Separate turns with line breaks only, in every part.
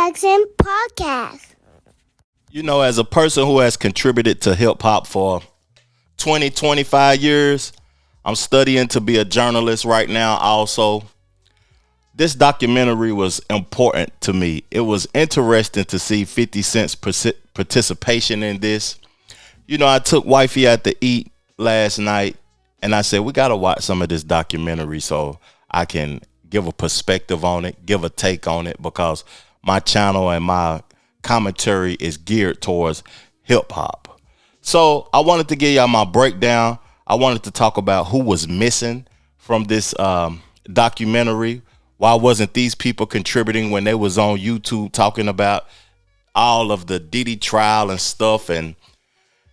Dickerson Podcast.
You know, as a person who has contributed to hip hop for 20, 25 years, I'm studying to be a journalist right now also. This documentary was important to me. It was interesting to see 50 Cent's participation in this. You know, I took wifey out to eat last night and I said, we got to watch some of this documentary so I can give a perspective on it, give a take on it, because my channel and my commentary is geared towards hip hop. So I wanted to give y'all my breakdown. I wanted to talk about who was missing from this documentary. Why wasn't these people contributing when they was on YouTube talking about all of the Diddy trial and stuff? And,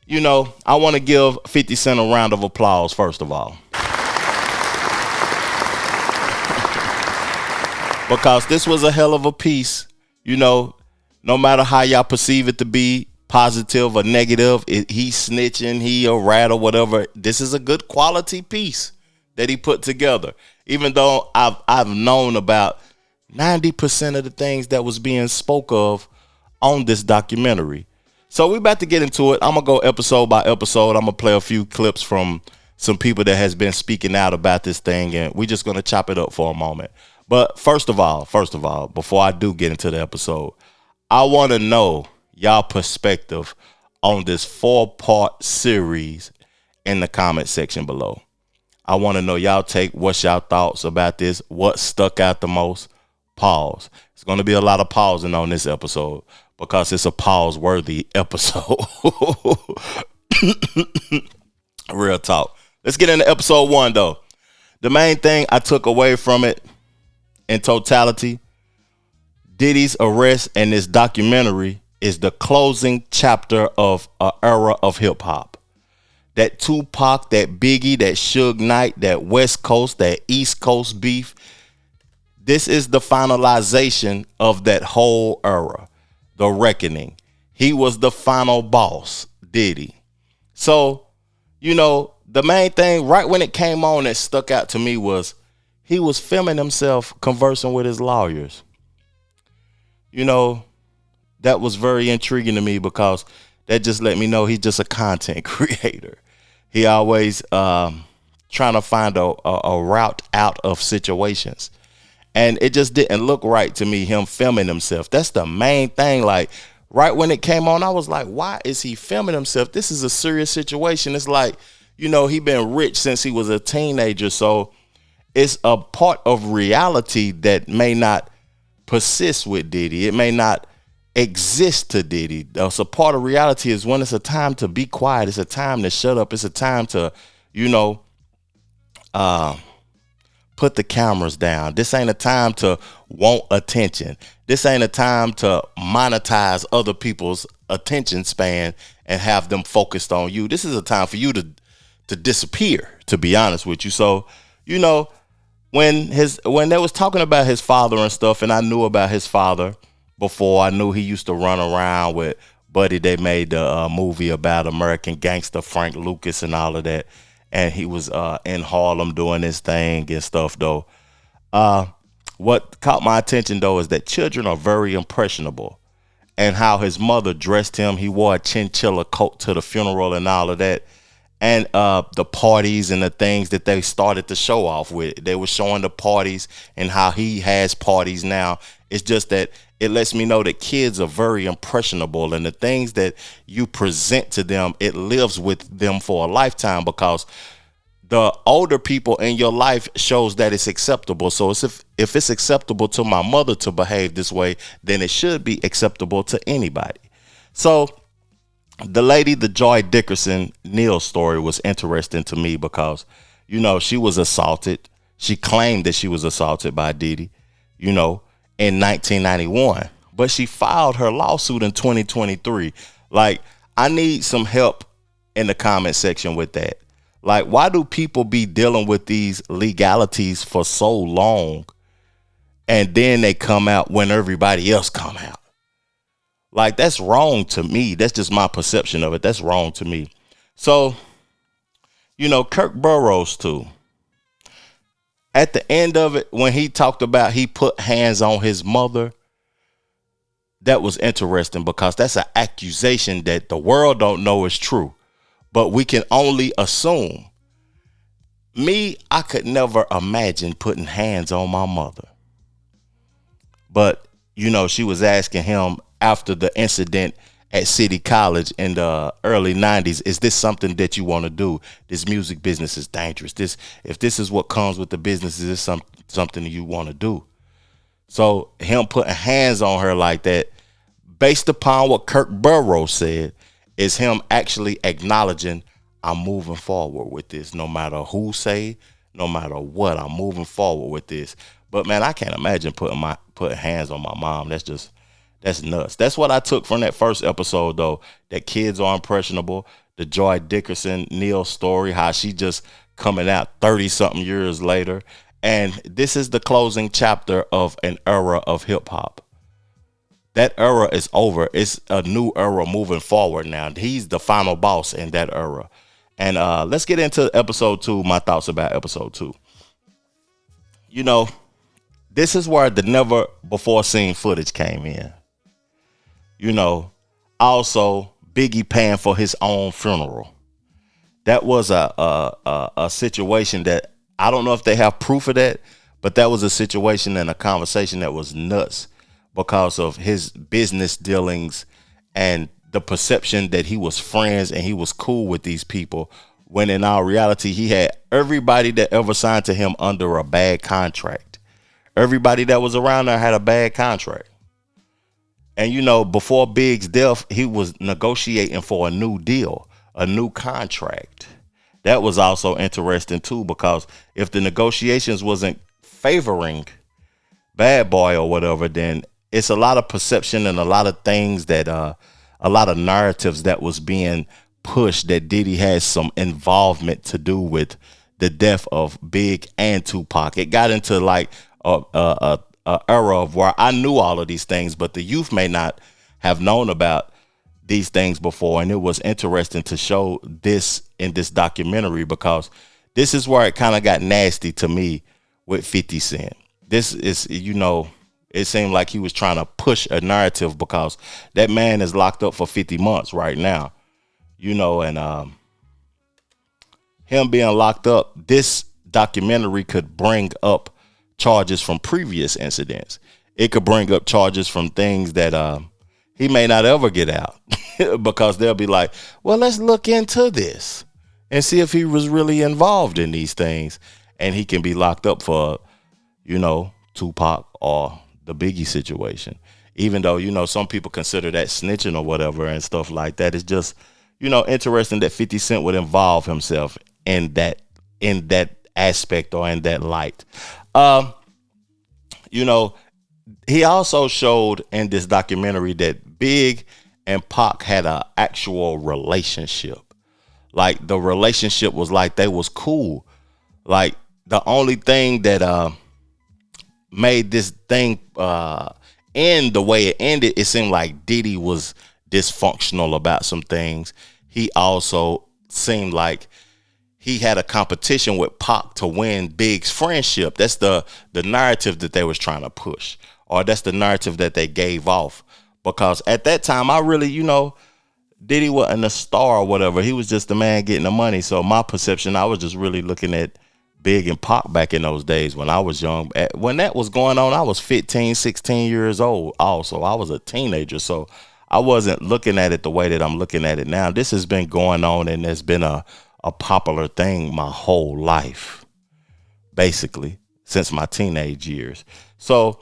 you know, I want to give 50 Cent a round of applause, first of all. Because this was a hell of a piece. You know, no matter how y'all perceive it to be, positive or negative, he snitching, he a rat or whatever, this is a good quality piece that he put together. Even though I've known about 90% of the things that was being spoke of on this documentary. So we about to get into it. I'm going to go episode by episode. I'm going to play a few clips from some people that has been speaking out about this thing, and we're just going to chop it up for a moment. But first of all, before I do get into the episode, I want to know y'all perspective on this 4-part series in the comment section below. I want to know y'all take, what's y'all thoughts about this, what stuck out the most. Pause. It's going to be a lot of pausing on this episode because it's a pause-worthy episode. Real talk. Let's get into episode 1, though. The main thing I took away from it in totality, Diddy's arrest and this documentary is the closing chapter of an era of hip hop. That Tupac, that Biggie, that Suge Knight, that West Coast, that East Coast beef. This is the finalization of that whole era, the reckoning. He was the final boss, Diddy. So, you know, the main thing right when it came on that stuck out to me was he was filming himself conversing with his lawyers. You know, that was very intriguing to me because that just let me know he's just a content creator. He always trying to find a route out of situations. And it just didn't look right to me, him filming himself. That's the main thing. Like, right when it came on, I was like, why is he filming himself? This is a serious situation. It's like, you know, he been rich since he was a teenager. So it's a part of reality that may not persist with Diddy. It may not exist to Diddy. So part of reality is when it's a time to be quiet. It's a time to shut up. It's a time to, you know, put the cameras down. This ain't a time to want attention. This ain't a time to monetize other people's attention span and have them focused on you. This is a time for you to disappear, to be honest with you. So, you know, when they was talking about his father and stuff, and I knew about his father before. I knew he used to run around with Buddy. They made the movie about American gangster Frank Lucas and all of that. And he was in Harlem doing his thing and stuff, though. What caught my attention, though, is that children are very impressionable. And how his mother dressed him. He wore a chinchilla coat to the funeral and all of that. And the parties and the things that they started to show off with. They were showing the parties and how he has parties now. It's just that it lets me know that kids are very impressionable, and the things that you present to them, it lives with them for a lifetime, because the older people in your life shows that it's acceptable. So it's if it's acceptable to my mother to behave this way, then it should be acceptable to anybody. So the Joi Dickerson Neal story was interesting to me because, you know, she was assaulted. She claimed that she was assaulted by Diddy, you know, in 1991, but she filed her lawsuit in 2023. Like, I need some help in the comment section with that. Like, why do people be dealing with these legalities for so long and then they come out when everybody else come out? Like, that's wrong to me. That's just my perception of it. That's wrong to me. So, you know, Kirk Burroughs too. At the end of it, when he talked about he put hands on his mother, that was interesting because that's an accusation that the world don't know is true, but we can only assume. Me, I could never imagine putting hands on my mother. But, she was asking him after the incident at City College in the early 90s, is this something that you want to do? This music business is dangerous. If this is what comes with the business, is this something you want to do? So him putting hands on her like that, based upon what Kirk Burroughs said, is him actually acknowledging, I'm moving forward with this. No matter who say, no matter what, I'm moving forward with this. But man, I can't imagine putting hands on my mom. That's nuts. That's what I took from that first episode, though. That kids are impressionable. The Joi Dickerson Neal story, how she just coming out 30-something years later. And this is the closing chapter of an era of hip hop. That era is over. It's a new era moving forward now. He's the final boss in that era. And let's get into episode 2, my thoughts about episode 2. This is where the never before seen footage came in. Also Biggie paying for his own funeral. That was a situation that I don't know if they have proof of that, but that was a situation and a conversation that was nuts because of his business dealings and the perception that he was friends and he was cool with these people, when in all reality, he had everybody that ever signed to him under a bad contract. Everybody that was around there had a bad contract. And, before Big's death, he was negotiating for a new deal, a new contract. That was also interesting, too, because if the negotiations wasn't favoring Bad Boy or whatever, then it's a lot of perception and a lot of things that a lot of narratives that was being pushed that Diddy has some involvement to do with the death of Big and Tupac. It got into like a era of where I knew all of these things, but the youth may not have known about these things before. And it was interesting to show this in this documentary because this is where it kind of got nasty to me with 50 Cent. This is, it seemed like he was trying to push a narrative because that man is locked up for 50 months right now, and him being locked up, this documentary could bring up charges from previous incidents. It could bring up charges from things that he may not ever get out because they'll be like, well, let's look into this and see if he was really involved in these things. And he can be locked up for, Tupac or the Biggie situation. Even though, some people consider that snitching or whatever and stuff like that. It's just, interesting that 50 Cent would involve himself in that aspect or in that light. He also showed in this documentary that Big and Pac had an actual relationship. Like the relationship was like they was cool. Like the only thing that made this thing end the way it ended, it seemed like Diddy was dysfunctional about some things. He also seemed like he had a competition with Pac to win Big's friendship. That's the narrative that they was trying to push, or that's the narrative that they gave off. Because at that time, I really, Diddy wasn't a star or whatever. He was just the man getting the money. So my perception, I was just really looking at Big and Pac back in those days when I was young. When that was going on, I was 15, 16 years old also. I was a teenager. So I wasn't looking at it the way that I'm looking at it now. This has been going on, and there's been a popular thing my whole life, basically, since my teenage years. So,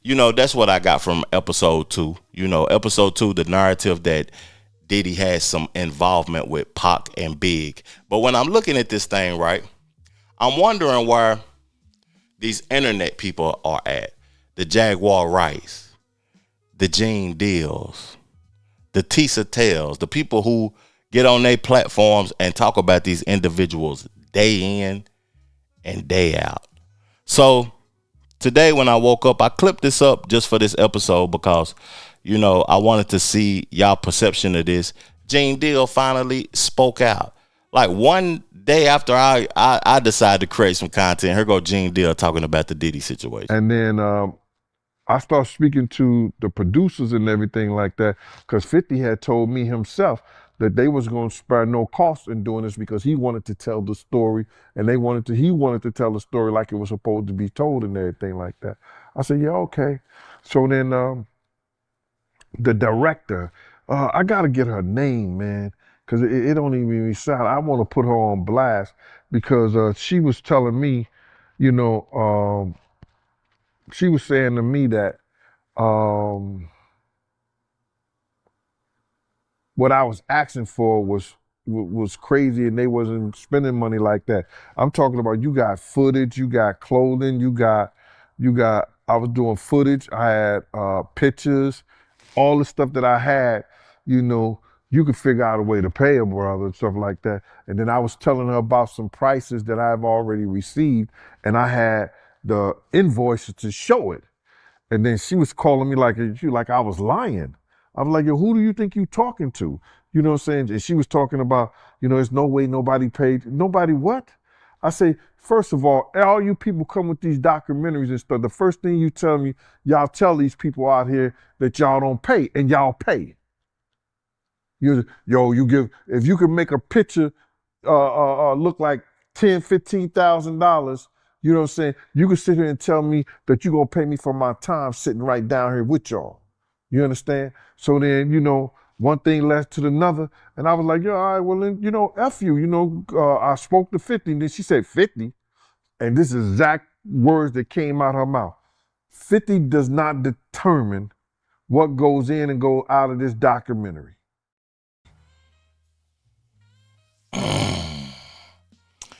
that's what I got from episode 2. Episode 2, the narrative that Diddy has some involvement with Pac and Big. But when I'm looking at this thing, right, I'm wondering where these internet people are at. The Jaguar Rice, the Gene Deals, the Tisa Tales, the people who get on their platforms and talk about these individuals day in and day out. So today when I woke up, I clipped this up just for this episode because, I wanted to see y'all perception of this. Gene Deal finally spoke out. Like one day after I decided to create some content, here go Gene Deal talking about the Diddy situation.
And then I started speaking to the producers and everything like that, because 50 had told me himself that they was going to spare no cost in doing this because he wanted to tell the story, and he wanted to tell the story like it was supposed to be told and everything like that. I said, yeah, okay. So then the director, I got to get her name, man, because it don't even sound. I want to put her on blast because she was telling me, you know, she was saying to me that um, what I was asking for was crazy, and they wasn't spending money like that. I'm talking about, you got footage, you got clothing, you got. I was doing footage. I had pictures, all the stuff that I had. You know, you could figure out a way to pay a brother and stuff like that. And then I was telling her about some prices that I've already received, and I had the invoices to show it. And then she was calling me like I was lying. I was like, yo, who do you think you talking to? You know what I'm saying? And she was talking about, there's no way nobody paid. Nobody what? I say, first of all you people come with these documentaries and stuff. The first thing you tell me, y'all tell these people out here that y'all don't pay, and y'all pay. You give, if you can make a picture look like $10,000, $15,000, you know what I'm saying? You can sit here and tell me that you're gonna pay me for my time sitting right down here with y'all. You understand? So then, one thing led to another, and I was like, yeah, all right, well then, F you. I spoke to 50, and then she said 50, and this is exact words that came out her mouth. 50 does not determine what goes in and go out of this documentary.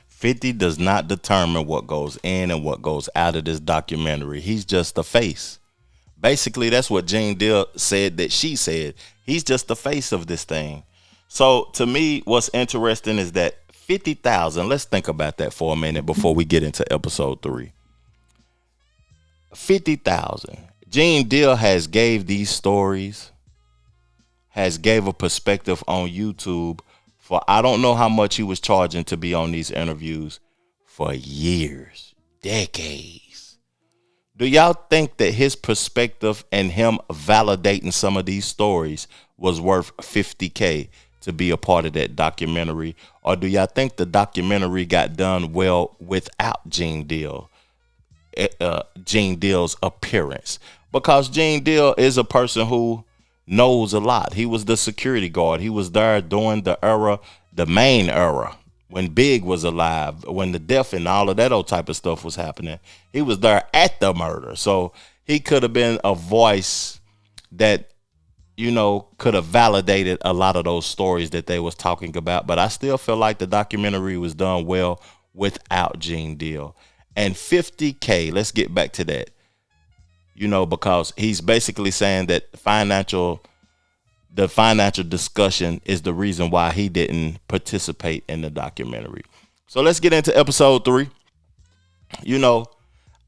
50 does not determine what goes in and what goes out of this documentary. He's just the face. Basically, that's what Gene Deal said that she said. He's just the face of this thing. So to me, what's interesting is that 50,000, let's think about that for a minute before we get into episode 3. 50,000. Gene Deal has gave these stories, has gave a perspective on YouTube for I don't know how much he was charging to be on these interviews for years, decades. Do y'all think that his perspective and him validating some of these stories was worth $50K to be a part of that documentary? Or do y'all think the documentary got done well without Gene Deal's appearance? Because Gene Deal is a person who knows a lot. He was the security guard. He was there during the main era, when Big was alive, when the death and all of that old type of stuff was happening. He was there at the murder. So he could have been a voice that, could have validated a lot of those stories that they was talking about. But I still feel like the documentary was done well without Gene Deal. And $50K, let's get back to that. Because he's basically saying that the financial discussion is the reason why he didn't participate in the documentary. So let's get into episode 3.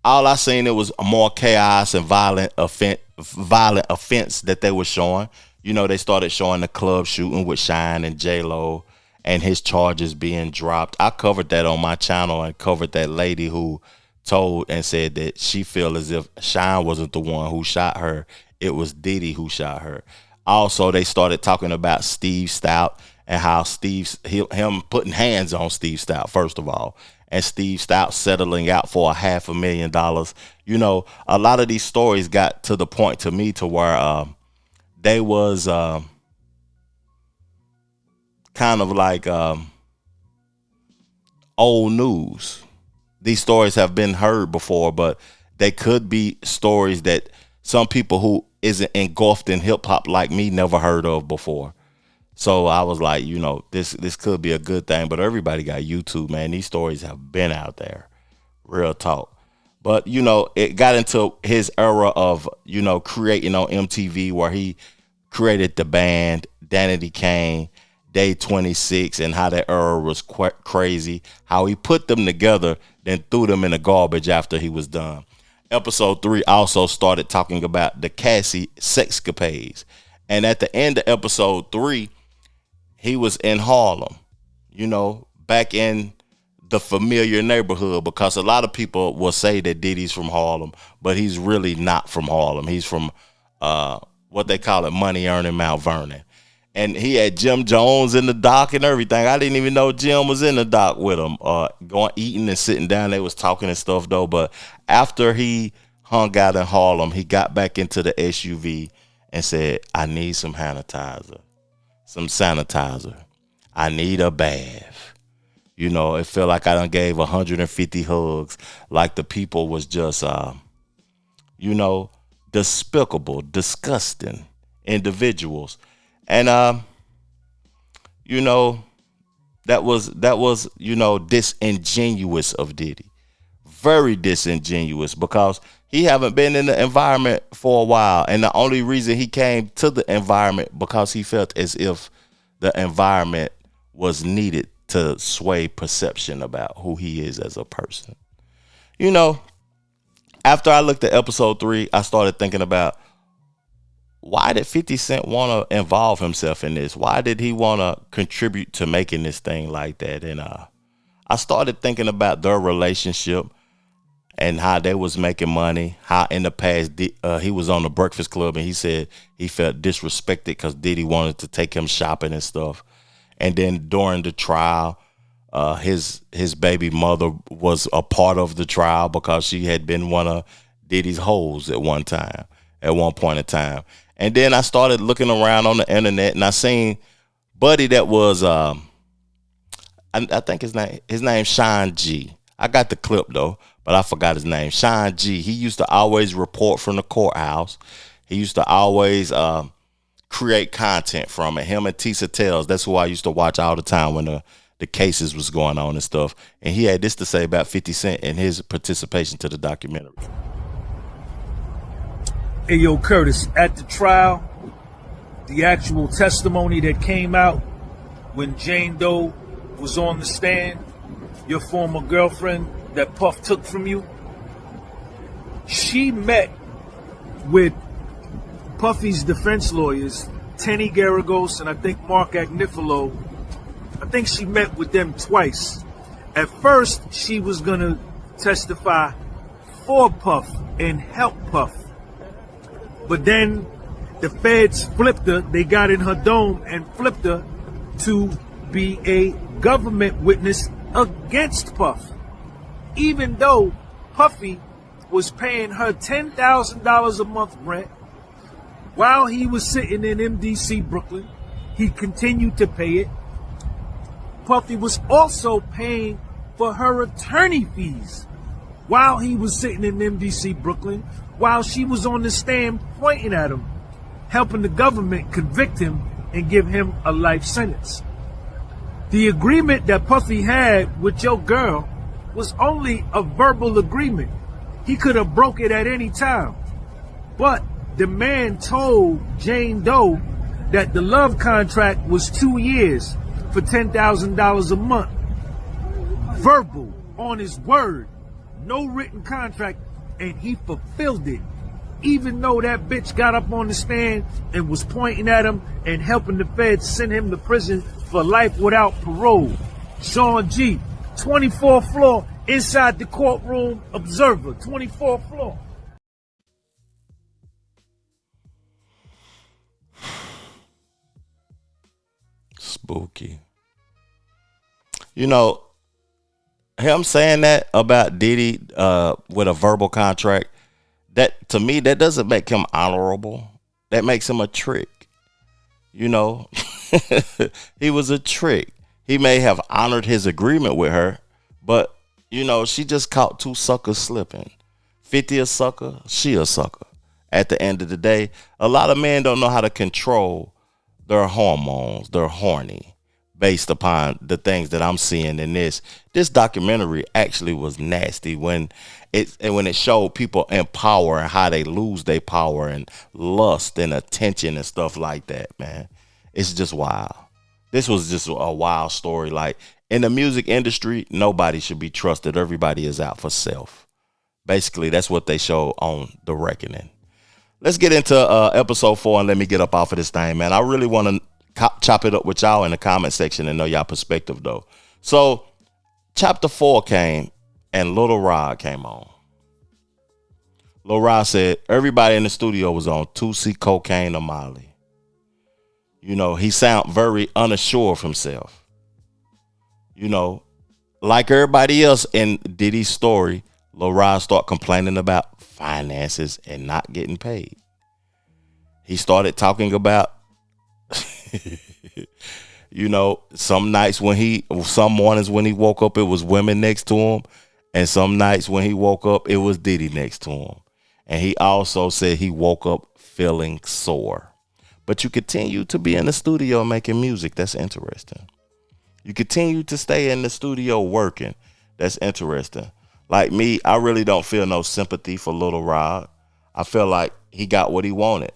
All I seen, it was more chaos and violent offense that they were showing. They started showing the club shooting with Shine and J-Lo and his charges being dropped. I covered that on my channel and covered that lady who told and said that she feel as if Shine wasn't the one who shot her. It was Diddy who shot her. Also, they started talking about Steve Stout and how him putting hands on Steve Stout, first of all, and Steve Stout settling out for $500,000. A lot of these stories got to the point to me to where they was kind of like old news. These stories have been heard before, but they could be stories that some people who isn't engulfed in hip hop like me never heard of before. So I was like, this could be a good thing, but everybody got YouTube, man. These stories have been out there. Real talk. But, it got into his era of, creating on MTV, where he created the band, Danity Kane, Day 26, and how that era was crazy. How he put them together, then threw them in the garbage after he was done. Episode 3 also started talking about the Cassie sexcapades. And at the end of episode 3, he was in Harlem, back in the familiar neighborhood, because a lot of people will say that Diddy's from Harlem, but he's really not from Harlem. He's from what they call it, money earning Mount Vernon. And he had Jim Jones in the dock and everything. I didn't even know Jim was in the dock with him, going eating and sitting down. They was talking and stuff though. But after he hung out in Harlem, he got back into the SUV and said, I need some sanitizer. I need a bath. You know, it felt like I done gave 150 hugs. Like the people was just, despicable, disgusting individuals. And, that was, disingenuous of Diddy. Very disingenuous, because he haven't been in the environment for a while. And the only reason he came to the environment because he felt as if the environment was needed to sway perception about who he is as a person. After I looked at episode 3, I started thinking about, why did 50 Cent want to involve himself in this? Why did he want to contribute to making this thing like that? And I started thinking about their relationship and how they was making money, how in the past he was on the Breakfast Club and he said he felt disrespected because Diddy wanted to take him shopping and stuff. And then during the trial, his baby mother was a part of the trial because she had been one of Diddy's hoes at one point in time. And then I started looking around on the internet and I seen buddy that was I think his name's Sean G. I got the clip though, but I forgot his name. Sean G. He used to always report from the courthouse. He used to always create content from it. Him and Tisa Tells, that's who I used to watch all the time when the cases was going on and stuff. And he had this to say about 50 Cent and his participation to the documentary.
Hey, yo, Curtis, at the trial, the actual testimony that came out when Jane Doe was on the stand, your former girlfriend that Puff took from you, she met with Puffy's defense lawyers, Tenny Garagos and I think Mark Agnifilo. I think she met with them twice. At first, she was going to testify for Puff and help Puff. But then the feds flipped her. They got in her dome and flipped her to be a government witness against Puff. Even though Puffy was paying her $10,000 a month rent while he was sitting in MDC Brooklyn, he continued to pay it. Puffy was also paying for her attorney fees while he was sitting in MDC Brooklyn, while she was on the stand pointing at him, helping the government convict him and give him a life sentence. The agreement that Puffy had with your girl was only a verbal agreement. He could have broke it at any time. But the man told Jane Doe that the love contract was 2 years for $10,000 a month. Verbal, on his word, no written contract. And he fulfilled it, even though that bitch got up on the stand and was pointing at him and helping the feds send him to prison for life without parole. Sean G, 24th floor, inside the courtroom observer, 24th floor.
Spooky. Him saying that about Diddy with a verbal contract, that to me, that doesn't make him honorable. That makes him a trick. He was a trick. He may have honored his agreement with her, but she just caught two suckers slipping. 50 a sucker, she a sucker. At the end of the day, a lot of men don't know how to control their hormones. They're horny. Based upon the things that I'm seeing in this documentary actually was nasty when it showed people in power and how they lose their power and lust and attention and stuff like that, man. It's just wild. This was just a wild story. Like in the music industry, nobody should be trusted. Everybody is out for self. Basically, that's what they show on The Reckoning. Let's get into episode 4 and let me get up off of this thing, man. I really want to chop it up with y'all in the comment section and know y'all perspective though. So Chapter 4 came and Little Rod came on. Lil Rod said everybody in the studio was on 2C, cocaine, or Molly. You know, he sound very unsure of himself. You know, like everybody else in Diddy's story, Lil Rod started complaining about finances and not getting paid. He started talking about, you know, some mornings when he woke up, it was women next to him. And some nights when he woke up, it was Diddy next to him. And he also said he woke up feeling sore. But you continue to be in the studio making music. That's interesting. You continue to stay in the studio working. That's interesting. Like me, I really don't feel no sympathy for Little Rod. I feel like he got what he wanted.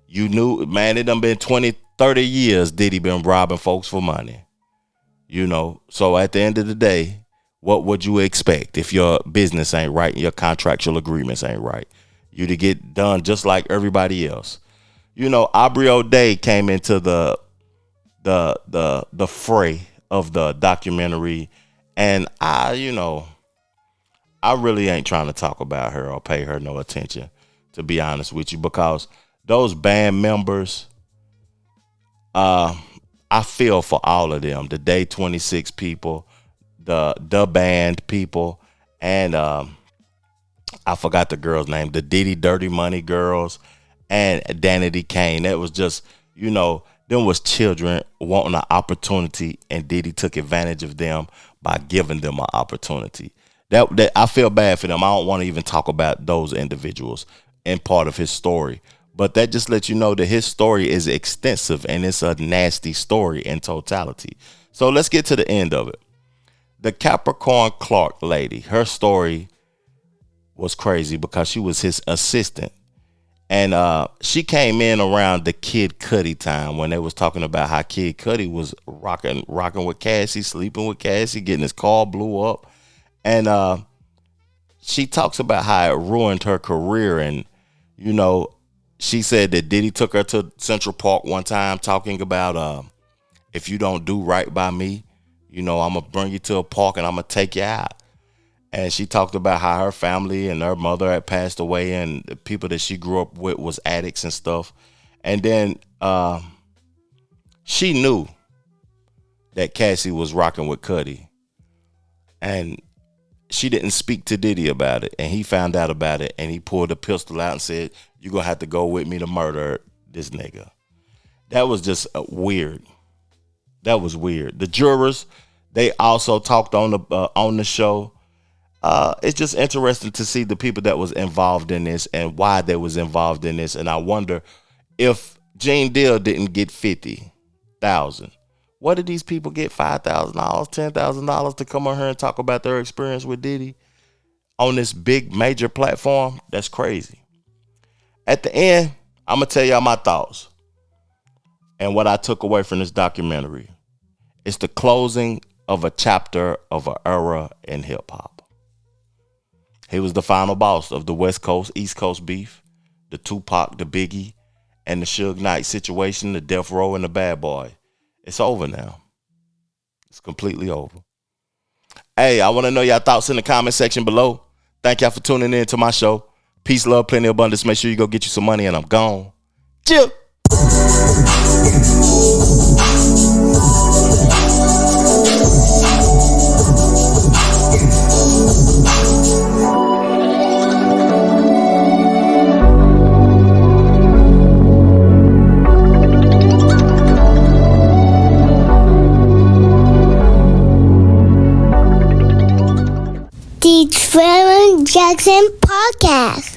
You knew, man, it done been 20, 30 years Diddy been robbing folks for money. You know, so at the end of the day, what would you expect if your business ain't right and your contractual agreements ain't right? You to get done just like everybody else. You know, Aubrey O'Day came into the fray of the documentary, and I really ain't trying to talk about her or pay her no attention, to be honest with you, because those band members, I feel for all of them. The Day 26 people, the band people, and I forgot the girl's name, the Diddy Dirty Money girls, and Danity Kane. That was just, you know, them was children wanting an opportunity, and Diddy took advantage of them by giving them an opportunity. That I feel bad for them. I don't want to even talk about those individuals in part of his story. But that just lets you know that his story is extensive, and it's a nasty story in totality. So let's get to the end of it. The Capricorn Clark lady, her story was crazy because she was his assistant. And she came in around the Kid Cudi time when they was talking about how Kid Cudi was rocking with Cassie, sleeping with Cassie, getting his car blew up. And she talks about how it ruined her career. And, you know, she said that Diddy took her to Central Park one time talking about if you don't do right by me, you know, I'm going to bring you to a park and I'm going to take you out. And she talked about how her family and her mother had passed away, and the people that she grew up with was addicts and stuff. And then she knew that Cassie was rocking with Cudi. And she didn't speak to Diddy about it. And he found out about it, and he pulled a pistol out and said, "You're going to have to go with me to murder this nigga." That was just weird. That was weird. The jurors, they also talked on the show. It's just interesting to see the people that was involved in this and why they was involved in this. And I wonder if Gene Deal didn't get $50,000. What did these people get? $5,000, $10,000 to come on here and talk about their experience with Diddy on this big major platform? That's crazy. At the end, I'm gonna tell y'all my thoughts and what I took away from this documentary. It's the closing of a chapter of an era in hip hop. He was the final boss of the West Coast, East Coast beef, the Tupac, the Biggie, and the Suge Knight situation, the Death Row and the Bad Boy. It's over now. It's completely over. Hey, I want to know your thoughts in the comment section below. Thank y'all for tuning in to my show. Peace, love, plenty of abundance. Make sure you go get you some money, and I'm gone. Chill.
The Trevor Jackson Podcast.